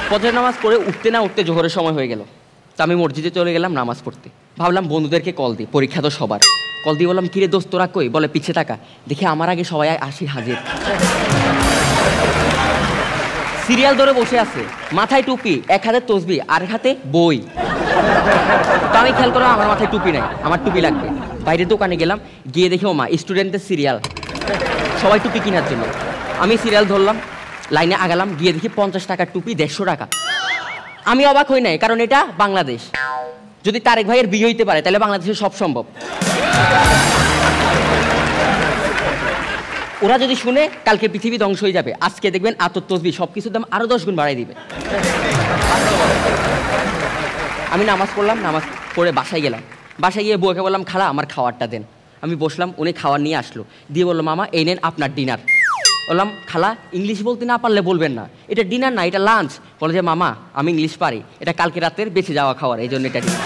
ফজরের নামাজ পড়ে উঠতে না উঠতে জোহরের সময় হয়ে গেল। তা আমি মসজিদে চলে গেলাম নামাজ পড়তে। ভাবলাম বন্ধুদেরকে কল দিই, পরীক্ষা তো সবার। কল দিয়ে বললাম, কিরে দোস্ত তোরা কই? বলে পিছে টাকা। দেখি আমার আগে সবাই আসি হাজির। সিরিয়াল ধরে বসে আছে, মাথায় টুপি, এক হাতে তসবি আর এক হাতে বই। তো আমি খেয়াল করলাম আমার মাথায় টুপি নাই, আমার টুপি লাগবে। বাইরের দোকানে গেলাম, গিয়ে দেখি ও মা স্টুডেন্টদের সিরিয়াল, সবাই টুপি কেনার জন্য। আমি সিরিয়াল ধরলাম, লাইনে আগালাম, গিয়ে দেখি 50 টাকার টুপি 150 টাকা। আমি অবাক হই নাই, কারণ এটা বাংলাদেশ। যদি তারেক ভাইয়ের বিয়ে হইতে পারে তাহলে বাংলাদেশে সব সম্ভব। ওরা যদি শুনে কালকে পৃথিবী ধ্বংস হয়ে যাবে, আজকে দেখবেন আতর তসবি সবকিছুর দাম আরো 10 গুণ বাড়াই দিবে। আমি নামাজ পড়লাম, নামাজ পড়ে বাসায় গেলাম। বাসায় গিয়ে বউকে বললাম, খালা আমার খাবারটা দেন। আমি বসলাম, উনি খাবার নিয়ে আসলো, দিয়ে বললো, মামা এই নেন আপনার ডিনার। বললাম, খালা ইংলিশ বলতে না পারলে বলবেন না, এটা ডিনার না, এটা লাঞ্চ। বলে যে, মামা আমি ইংলিশ পারি, এটা কালকে রাতের বেঁচে যাওয়া খাবার, এই জন্য এটা ডিনার।